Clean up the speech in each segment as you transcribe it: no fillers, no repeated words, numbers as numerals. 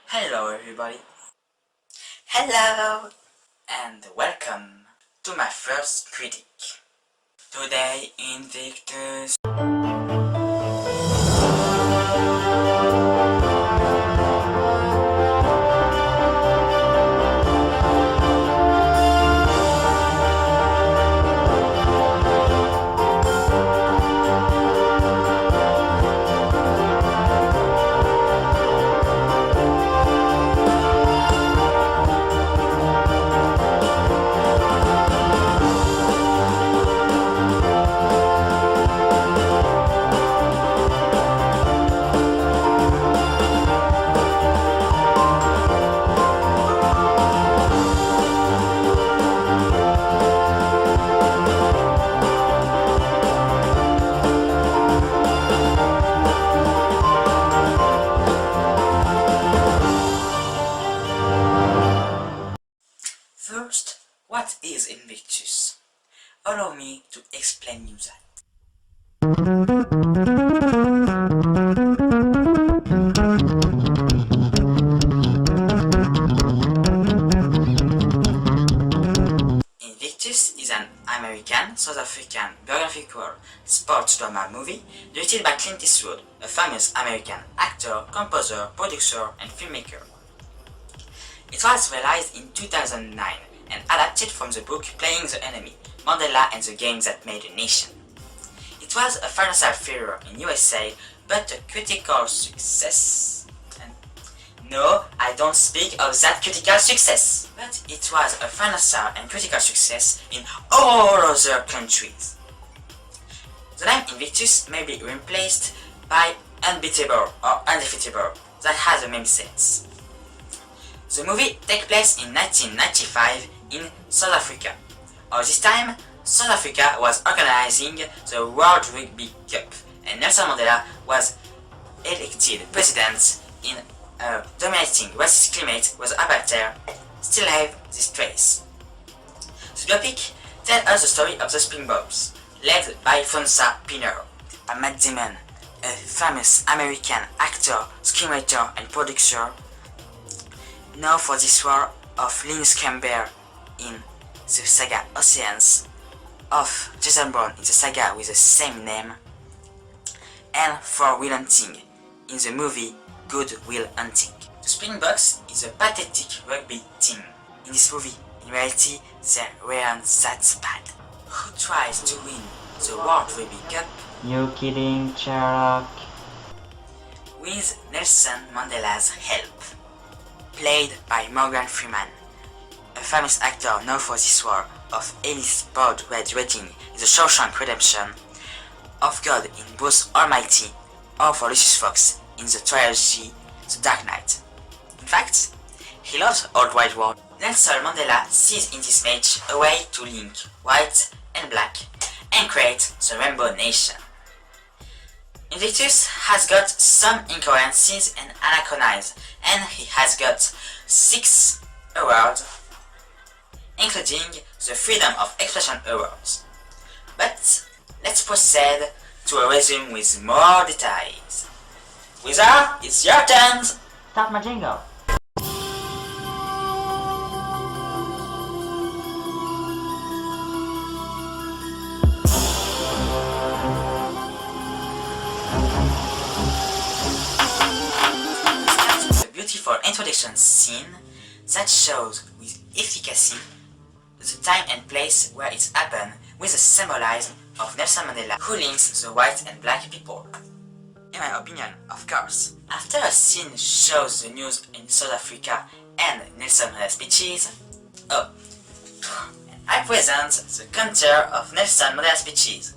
Hello everybody, Hello! and welcome to my first critic. Today Invictus. First, what is Invictus? Allow me to explain you that. Invictus is an American, South African biographical sports drama movie directed by Clint Eastwood, a famous American actor, composer, producer, and filmmaker. It was realized in 2009 and adapted from the book Playing the Enemy, Mandela and the Game That Made a Nation. It was a financial failure in USA, but a critical success. No, I don't speak of that critical success, but it was a financial and critical success in all other countries. The name Invictus may be replaced by unbeatable or undefeatable, that has the same sense. The movie takes place in 1995 in South Africa. At this time, South Africa was organizing the World Rugby Cup and Nelson Mandela was elected president in a dominating racist climate where the apartheid still have this trace. The biopic tells us the story of the Springboks, led by Fonsa Pinner, by Matt Damon, a famous American actor, screenwriter and producer, known for this role of Linus Campbell in the saga Oceans, of Jason Bourne in the saga with the same name, and for Will Hunting in the movie Good Will Hunting. The Springboks is a pathetic rugby team. In this movie, in reality, they weren't that bad. Who tries to win the World Rugby Cup? You kidding, Sherlock? With Nelson Mandela's help. Played by Morgan Freeman, a famous actor known for this role of Alice Board Red Redding in The Shawshank Redemption, of God in both Almighty, or for Lucius Fox in the trilogy The Dark Knight. In fact, he loves old white world. Nelson Mandela sees in this match a way to link white and black and create the Rainbow Nation. Invictus has got some incoherencies and anachronisms, and he has got 6 awards, including the Freedom of Expression Awards. But let's proceed to a resume with more details. Wizard, it's your turn! Start my jingle. Beautiful introduction scene that shows with efficacy the time and place where it happened with the symbolism of Nelson Mandela who links the white and black people. In my opinion, of course. After a scene shows the news in South Africa and Nelson Mandela's speeches, I present the counter of Nelson Mandela's speeches.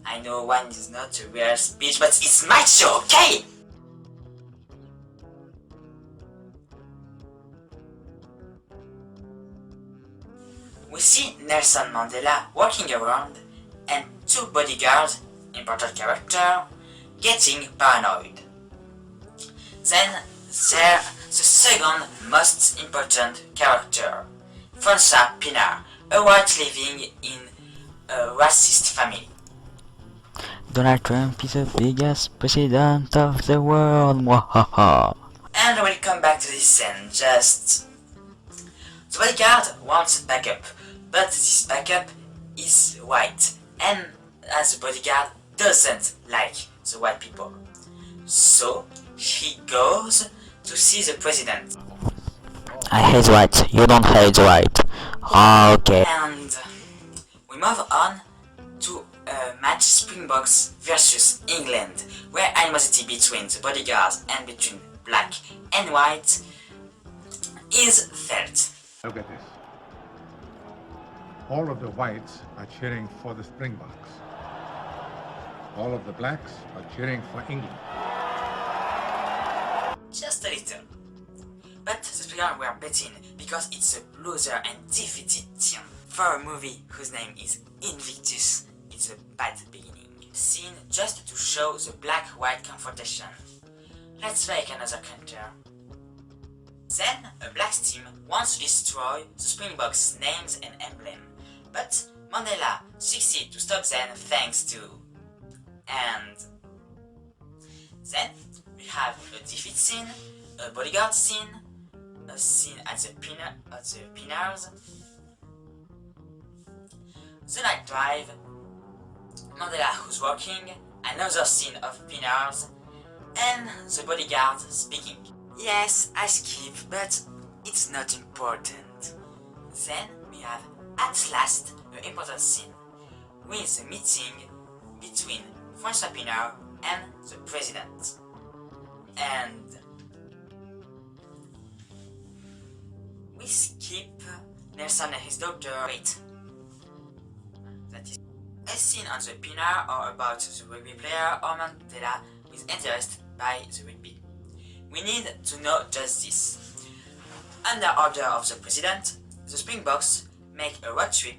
I know one is not a real speech, but it's my show, okay? We see Nelson Mandela walking around and 2 bodyguards, important character, getting paranoid. Then there's the second most important character, Fonsa Pinner, a white living in a racist family. Donald Trump is the biggest president of the world, mwahaha. And we'll come back to this scene. Just the bodyguard wants backup, but this backup is white, and as the bodyguard doesn't like the white people, so he goes to see the president. I hate white. You don't hate white. Okay. And we move on to a match Springboks versus England, where animosity between the bodyguards and between black and white is felt. Look at this. All of the whites are cheering for the Springboks. All of the blacks are cheering for England. Just a little. But the Springboks were betting because it's a loser and defeated team. For a movie whose name is Invictus, it's a bad beginning. Scene just to show the black-white confrontation. Let's make another counter. Then, a black team wants to destroy the Springboks' names and emblem, but Mandela succeeds to stop them thanks to... And then we have a defeat scene, a bodyguard scene, a scene at the pinners, the night drive, Mandela who's walking, another scene of pinners, and the bodyguard speaking. Yes, I skip, but it's not important. Then we have at last an important scene with a meeting between François Pinault and the president. And we skip Nelson and his doctor. Wait. That is a scene on the Pinault or about the rugby player or Mandela is interested by the rugby. We need to know just this. Under order of the president, the Springboks make a road trip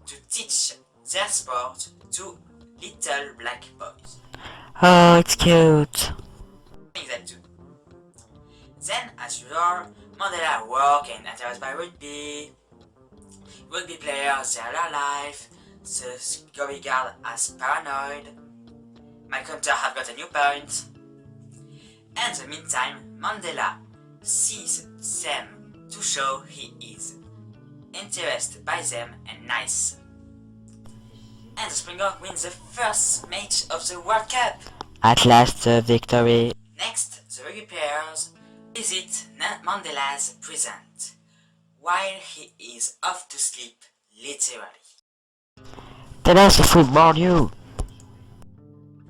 to teach their sport to little black boys. Oh, it's cute. That too. Then, as usual, Mandela work and interested by rugby. Rugby players, their life. The bodyguard as paranoid. My counter have got a new point. And in the meantime, Mandela sees them to show he is interested by them and nice. And the Springbok wins the first match of the World Cup. At last, the victory. Next, the rugby players visit Mandela's prison while he is off to sleep, literally. Tell us the football you.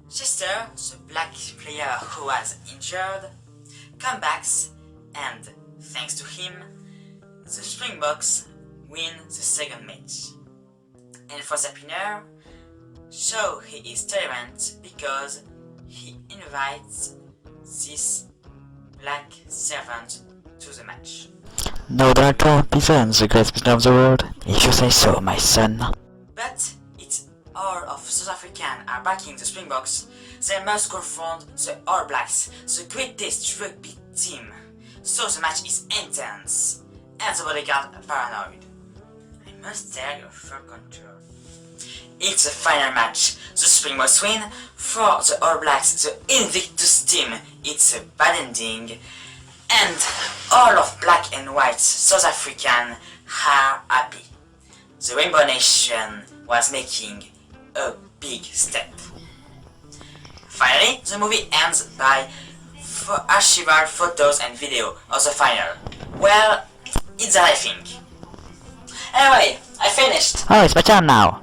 Chester, the black player who was injured, comes back and, thanks to him, the Springboks win the second match. And for Sapiner, so he is tolerant because he invites this black servant to the match. No, Donald Trump isn't the greatest president of the world, if you say so, my son. But it's all of South African are backing the Springboks. They must confront the All Blacks, the greatest rugby team. So the match is intense, and the bodyguard paranoid. I must tell you a third contour. It's the final match. The Springboks win. For the All Blacks, the Invictus team, it's a bad ending. And all of black and white South African are happy. The Rainbow Nation was making a big step. Finally, the movie ends by archival photos and video of the final. Well, it's that I think. Anyway, I finished. Oh, it's my turn now.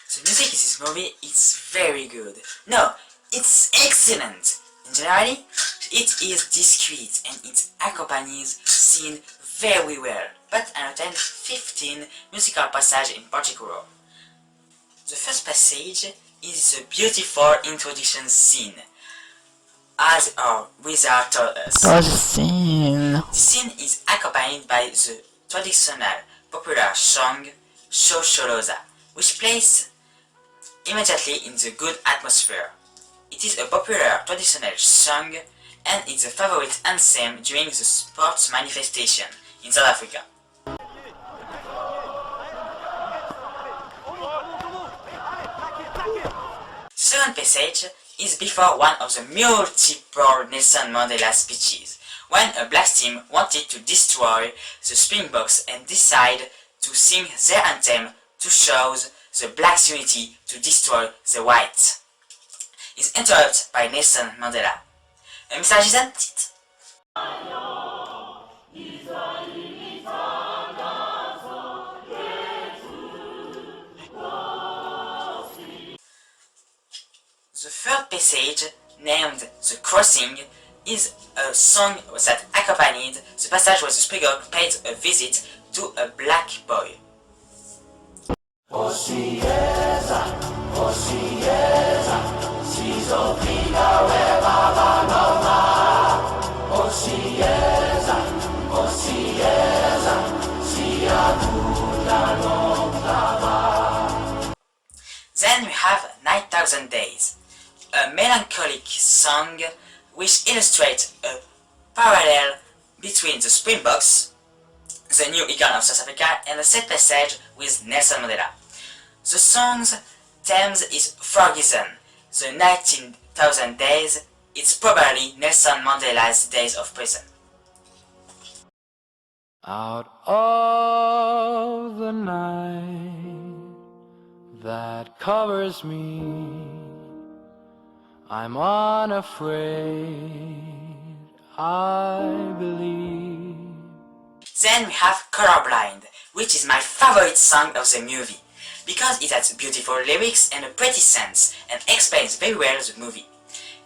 The music in this movie is very good. No, it's excellent. In general, it is discreet and it accompanies scene very well, but I attend 15 musical passages in particular. The first passage is a beautiful introduction scene, as our wizard told us. Oh, the scene. The scene is accompanied by the traditional popular song Shosholoza, which plays immediately in the good atmosphere. It is a popular traditional song and it's a favorite anthem during the sports manifestation in South Africa. second passage is before one of the multiple Nelson Mandela speeches, when a black team wanted to destroy the Springboks and decided to sing their anthem to show the blacks' unity to destroy the whites. Is interrupted by Nelson Mandela. Un message isn't it? The third passage, named The Crossing, is a song that accompanied the passage where the Springbok paid a visit to a black boy. Then we have 9,000 Days, a melancholic song which illustrates a parallel between the Springboks, the new icon of South Africa, and the Cette passage with Nelson Mandela. The song's theme is forgotten. The 19,000 days is probably Nelson Mandela's days of prison. Out of the night that covers me, I'm unafraid, I believe. Then we have Colorblind, which is my favorite song of the movie, because it has beautiful lyrics and a pretty sense, and explains very well the movie.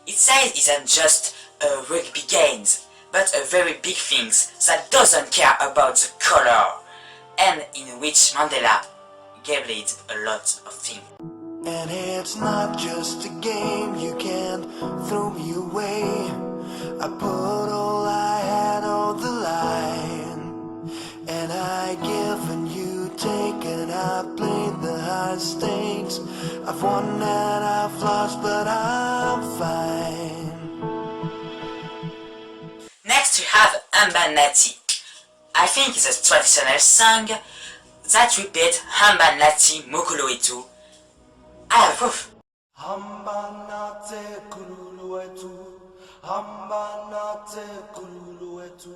It says it isn't just a rugby games, but a very big things that doesn't care about the color, and in which Mandela gave it a lot of things. And it's not just a game, you can't throw me away. I put all I had on the line, and I give and you take, and I played the high stakes. I've won and I've lost, but I'm fine. Next we have Hamba Nati. I think it's a traditional song that repeats Hamba Nati Mukulu Itu. I have proof. Hamba nate kululu etu, hamba nate kululu etu,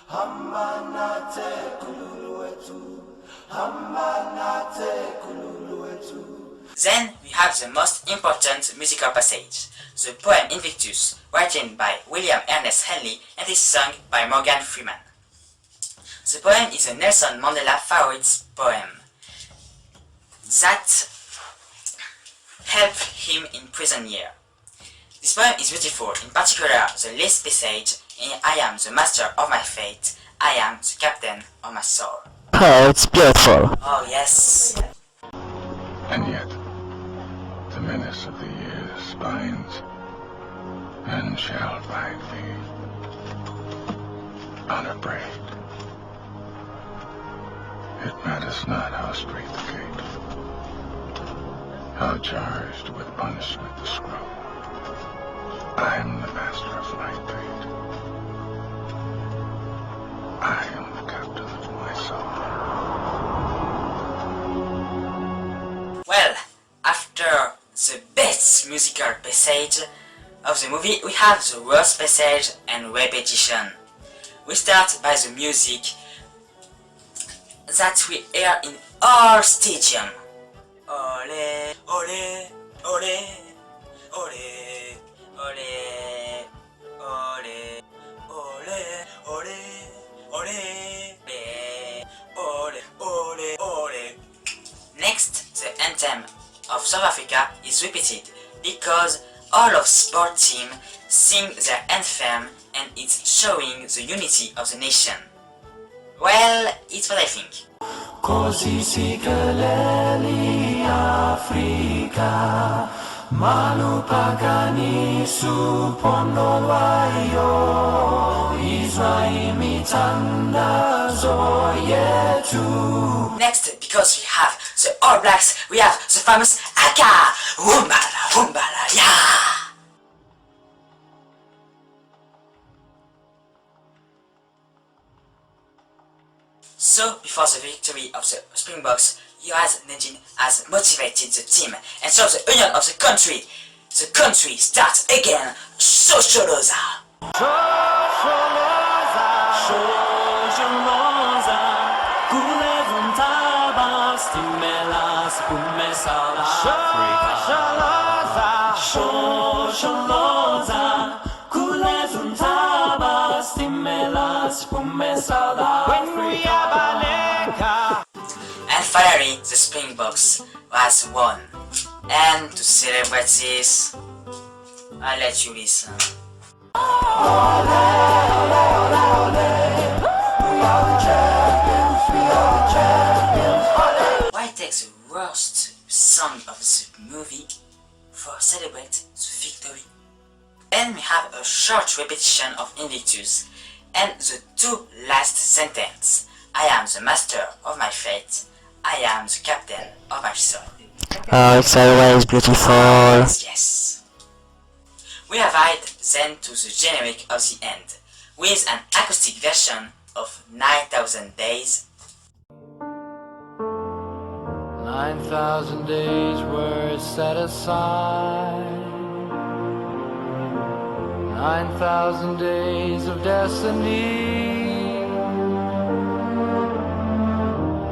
hamba nate kululu etu, hamba nate kululu etu. Then we have the most important musical passage, the poem Invictus, written by William Ernest Henley and is sung by Morgan Freeman. The poem is a Nelson Mandela favorite poem that helped him in prison year. This poem is beautiful, in particular the last passage, I am the master of my fate, I am the captain of my soul. Oh, it's beautiful. Oh yes. And yet, the menace of the years binds and shall bind thee unafraid. It matters not how straight the gate, how charged with punishment the scroll. I am the master of my fate. I am the captain of my soul. Well, after the best musical passage of the movie, we have the worst passage and repetition. We start by the music that we hear in all stadium. Ole, ole, ole, ole, ole, ole, ole, ole, ole, ole, ole. Next, the anthem of South Africa is repeated because all of sport team sing their anthem and it's showing the unity of the nation. Well, it's what I think. Ceci, épisode, Africa, malupagani supondolwayo, Israel mitanda zoyetu. Next, because we have the All Blacks, we have the famous Aka, Wumbala, Wumbala, yeah! So, before the victory of the Springboks, Johannes Nedin has motivated the team and showed the union of the country. the country starts again. Socioloza. And finally, the Springboks was won. And to celebrate this, I'll let you listen. Why take the worst song of the movie for celebrate the victory? Then we have a short repetition of Invictus and the two last sentences. I am the master of my fate. I am the captain of my soul. Oh, it's always beautiful. Yes. We arrived then to the generic of the end, with an acoustic version of 9,000 Days. 9,000 days were set aside. 9,000 days of destiny.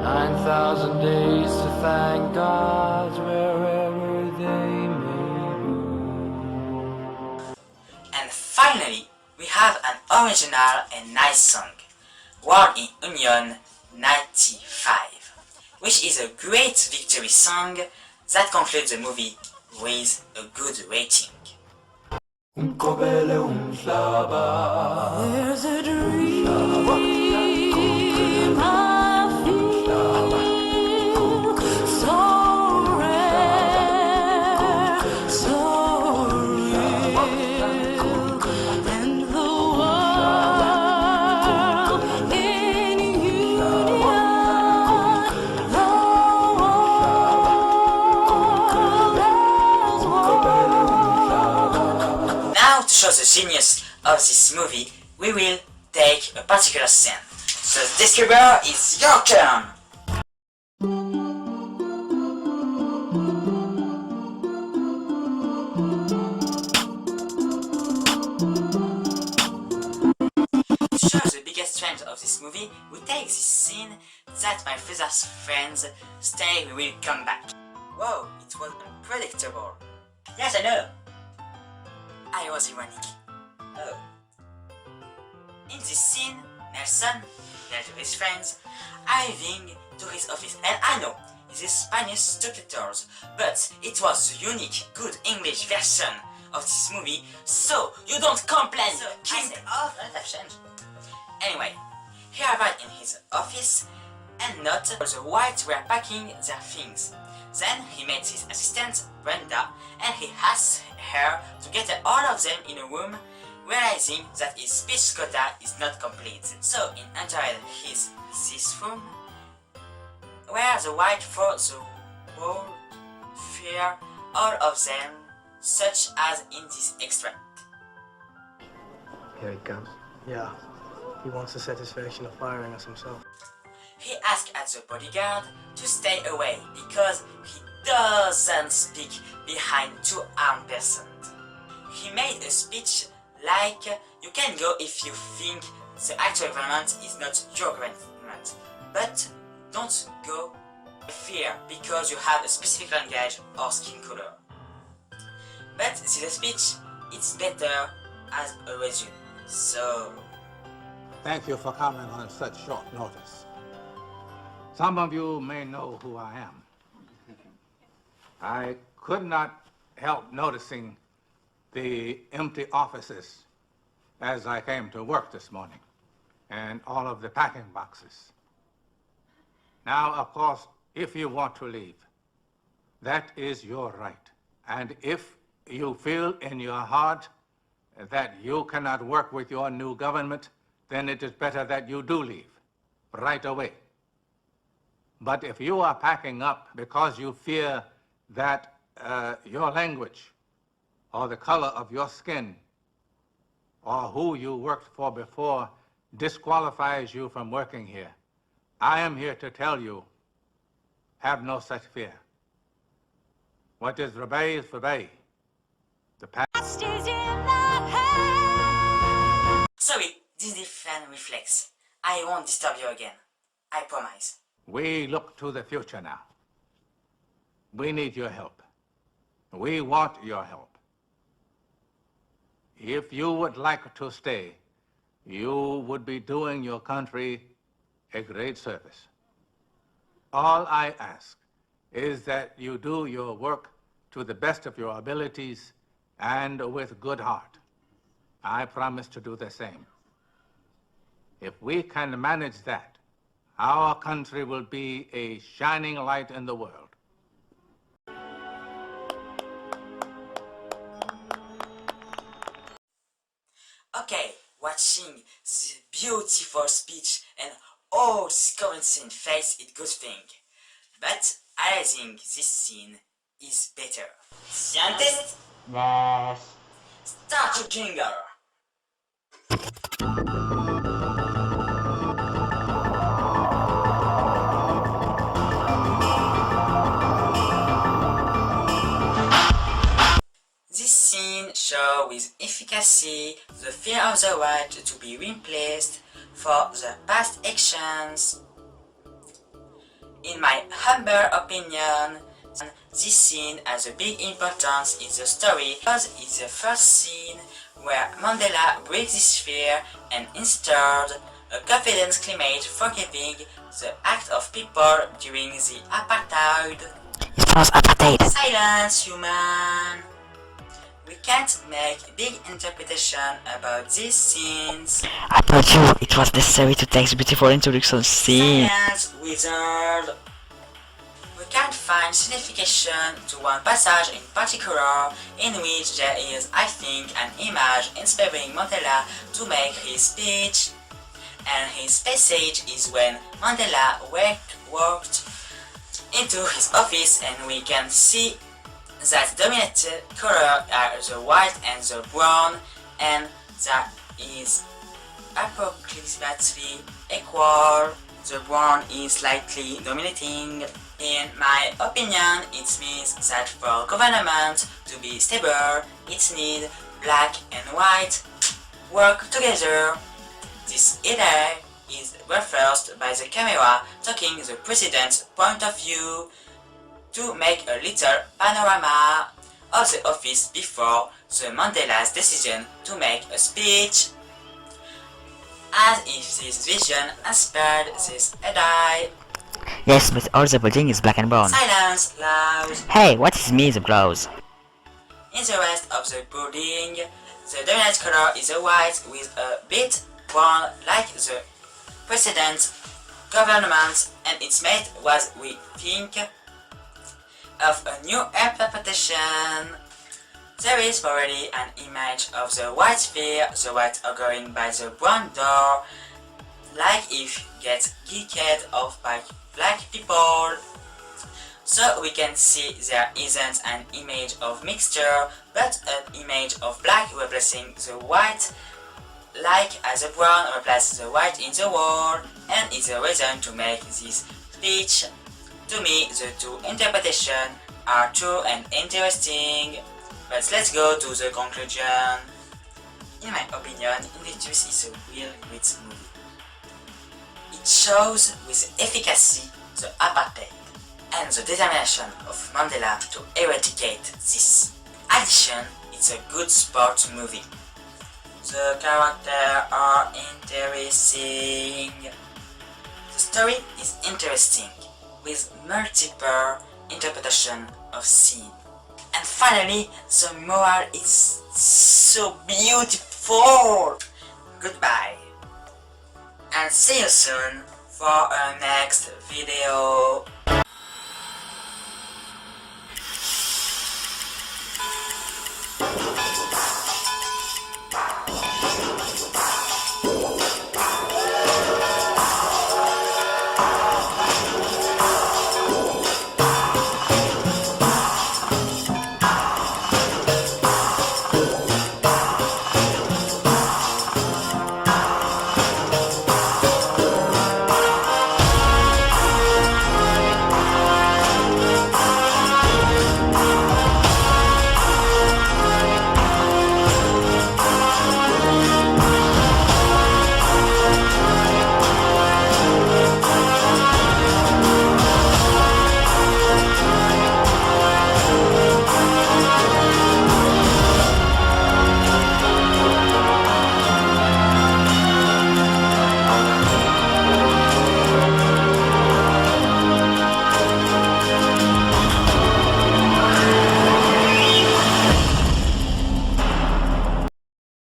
9,000 days to thank God wherever they may be. And finally, we have an original and nice song, World in Union 95, which is a great victory song that concludes the movie with a good rating. There's a dream I feel so rare, so real, and the world in union, the world as one. Now, to show the genius of this movie, we will take a particular scene. So, Describer, it's your turn! To show the biggest strength of this movie, we take this scene that my father's friends say we will come back. Whoa, it was unpredictable. Yes, I know. I was ironic. Oh. In this scene, Nelson, led to his friends, arriving to his office, and I know it is Spanish subtitles, but it was the unique, good English version of this movie, so you don't complain. So keep off. Anyway, he arrived in his office, and not the whites were packing their things. Then he met his assistant, Brenda, and he asked her to get all of them in a room, realizing that his speech quota is not complete. So he entered this room, where the white for the whole fear all of them, such as in this extract. Here he comes. Yeah, he wants the satisfaction of firing us himself. He asked at the bodyguard to stay away because he doesn't speak behind two armed persons. He made a speech like, you can go if you think the actual government is not your government, but don't go with fear because you have a specific language or skin color. But this speech, it's better as a resume, so... Thank you for coming on such short notice. Some of you may know who I am. I could not help noticing the empty offices as I came to work this morning, and all of the packing boxes. Now, of course, if you want to leave, that is your right. And if you feel in your heart that you cannot work with your new government, then it is better that you do leave right away. But if you are packing up because you fear that your language or the color of your skin or who you worked for before disqualifies you from working here, I am here to tell you, have no such fear. What is forbade is forbade, The past Sorry, this different reflex. I won't disturb you again. I promise. We look to the future now. We need your help. We want your help. If you would like to stay, you would be doing your country a great service. All I ask is that you do your work to the best of your abilities and with good heart. I promise to do the same. If we can manage that, our country will be a shining light in the world. Okay, watching the beautiful speech and all this currency in face is good thing. But I think this scene is better. Scientist? Yes. Start your jingle! This scene shows with efficacy the fear of the right to be replaced for the past actions. In my humble opinion, this scene has a big importance in the story because it's the first scene where Mandela breaks this fear and installed a confidence climate forgiving the act of people during the apartheid. It was apartheid. Silence, human! We can't make big interpretation about these scenes. I told you it was necessary to take the beautiful introduction scene. Silence, wizard! We can't find signification to one passage in particular in which there is, I think, an image inspiring Mandela to make his speech. And his passage is when Mandela walked into his office and we can see that dominated color are the white and the brown, and that is approximately equal. The brown is slightly dominating. In my opinion, it means that for government to be stable, it needs black and white work together. This idea is referenced by the camera taking the president's point of view to make a little panorama of the office before the Mandela's decision to make a speech, as if this vision inspired this idea. Yes, but all the building is black and brown. Silence, loud. Hey, what is me the blouse? In the rest of the building, the dominant color is a white with a bit brown like the precedent government, and its mate was, we think, of a new interpretation. There is already an image of the white sphere, the white going by the brown door, like if get geeked off by black people. So we can see there isn't an image of mixture, but an image of black replacing the white, like as the brown replaces the white in the wall, and is the reason to make this speech. To me, the two interpretations are true and interesting, but let's go to the conclusion. In my opinion, Invictus is a real great movie. It shows with efficacy the apartheid and the determination of Mandela to eradicate this. In addition, it's a good sports movie. The characters are interesting. The story is interesting, with multiple interpretation of scene. And finally, the moral is so beautiful. Goodbye, and see you soon for our next video.